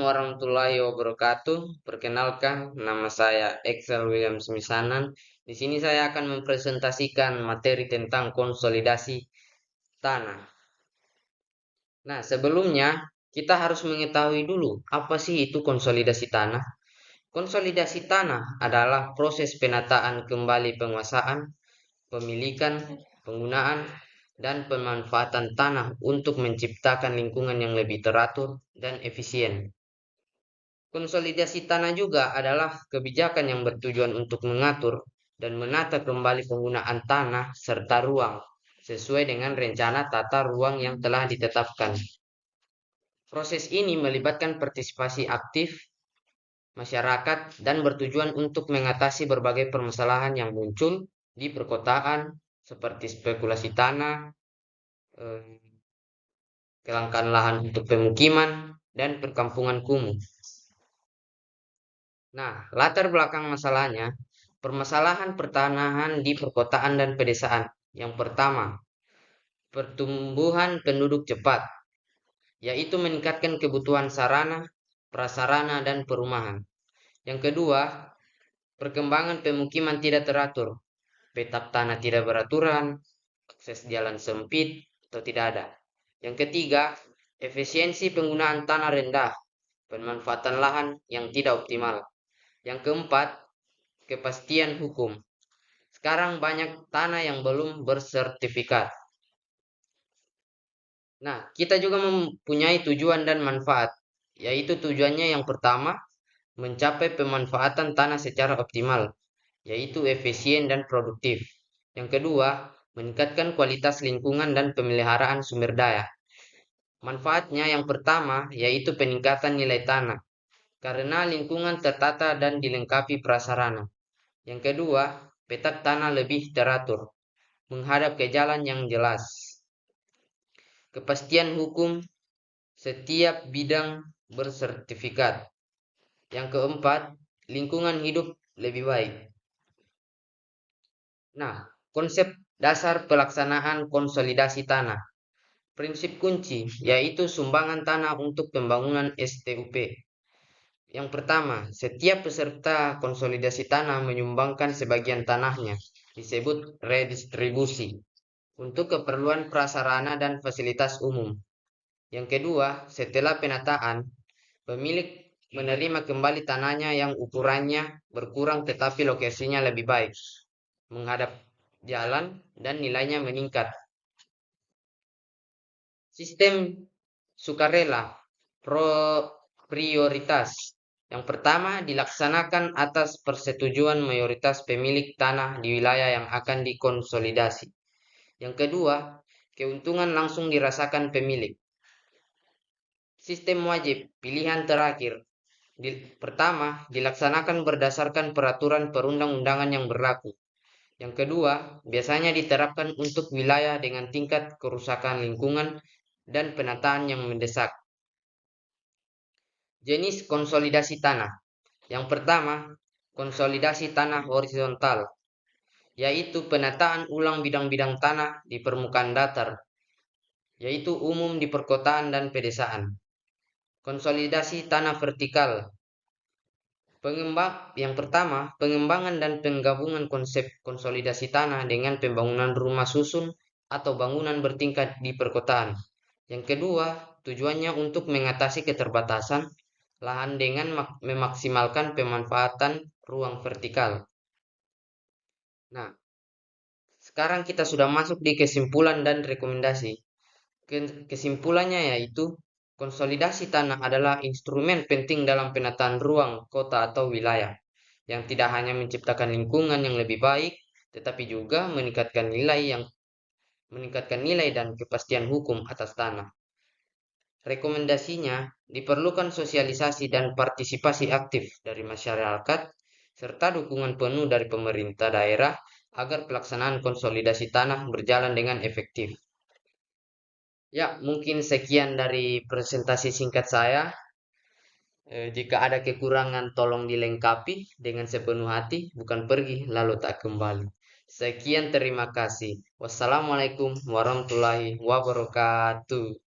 warahmatullahi wabarakatuh. Perkenalkan, nama saya Excel William Semisanan. Di sini saya akan mempresentasikan materi tentang konsolidasi tanah. Nah, sebelumnya kita harus mengetahui dulu apa sih itu konsolidasi tanah. Konsolidasi tanah adalah proses penataan kembali penguasaan, pemilikan, penggunaan, dan pemanfaatan tanah untuk menciptakan lingkungan yang lebih teratur dan efisien. Konsolidasi tanah juga adalah kebijakan yang bertujuan untuk mengatur dan menata kembali penggunaan tanah serta ruang sesuai dengan rencana tata ruang yang telah ditetapkan. Proses ini melibatkan partisipasi aktif masyarakat dan bertujuan untuk mengatasi berbagai permasalahan yang muncul di perkotaan seperti spekulasi tanah, eh, kelangkaan lahan untuk pemukiman, dan perkampungan kumuh. Nah, latar belakang masalahnya, permasalahan pertanahan di perkotaan dan pedesaan. Yang pertama, pertumbuhan penduduk cepat, yaitu meningkatkan kebutuhan sarana, prasarana, dan perumahan. Yang kedua, perkembangan pemukiman tidak teratur, petak tanah tidak beraturan, akses jalan sempit atau tidak ada. Yang ketiga, efisiensi penggunaan tanah rendah, pemanfaatan lahan yang tidak optimal. Yang keempat, kepastian hukum. Sekarang banyak tanah yang belum bersertifikat. Nah, kita juga mempunyai tujuan dan manfaat, yaitu tujuannya yang pertama, mencapai pemanfaatan tanah secara optimal, yaitu efisien dan produktif. Yang kedua, meningkatkan kualitas lingkungan dan pemeliharaan sumber daya. Manfaatnya yang pertama, yaitu peningkatan nilai tanah, karena lingkungan tertata dan dilengkapi prasarana. Yang kedua, petak tanah lebih teratur, menghadap ke jalan yang jelas. Kepastian hukum, setiap bidang bersertifikat. Yang keempat, lingkungan hidup lebih baik. Nah, konsep dasar pelaksanaan konsolidasi tanah. Prinsip kunci yaitu sumbangan tanah untuk pembangunan STUP. Yang pertama, setiap peserta konsolidasi tanah menyumbangkan sebagian tanahnya, disebut redistribusi, untuk keperluan prasarana dan fasilitas umum. Yang kedua, setelah penataan, pemilik menerima kembali tanahnya yang ukurannya berkurang tetapi lokasinya lebih baik, menghadap jalan dan nilainya meningkat. Sistem sukarela prioritas. Yang pertama dilaksanakan atas persetujuan mayoritas pemilik tanah di wilayah yang akan dikonsolidasi. Yang kedua, keuntungan langsung dirasakan pemilik. Sistem wajib pilihan terakhir. Pertama, dilaksanakan berdasarkan peraturan perundang-undangan yang berlaku. Yang kedua, biasanya diterapkan untuk wilayah dengan tingkat kerusakan lingkungan dan penataan yang mendesak. Jenis konsolidasi tanah. Yang pertama, konsolidasi tanah horizontal, yaitu penataan ulang bidang-bidang tanah di permukaan datar, yaitu umum di perkotaan dan pedesaan. Konsolidasi tanah vertikal. Yang pertama, pengembangan dan penggabungan konsep konsolidasi tanah dengan pembangunan rumah susun atau bangunan bertingkat di perkotaan. Yang kedua, tujuannya untuk mengatasi keterbatasan lahan dengan memaksimalkan pemanfaatan ruang vertikal. Nah, sekarang kita sudah masuk di kesimpulan dan rekomendasi. Kesimpulannya yaitu konsolidasi tanah adalah instrumen penting dalam penataan ruang kota atau wilayah yang tidak hanya menciptakan lingkungan yang lebih baik, tetapi juga meningkatkan nilai dan kepastian hukum atas tanah. Rekomendasinya, diperlukan sosialisasi dan partisipasi aktif dari masyarakat, serta dukungan penuh dari pemerintah daerah agar pelaksanaan konsolidasi tanah berjalan dengan efektif. Ya, mungkin sekian dari presentasi singkat saya. Jika ada kekurangan, tolong dilengkapi dengan sepenuh hati, bukan pergi lalu tak kembali. Sekian, terima kasih. Wassalamualaikum warahmatullahi wabarakatuh.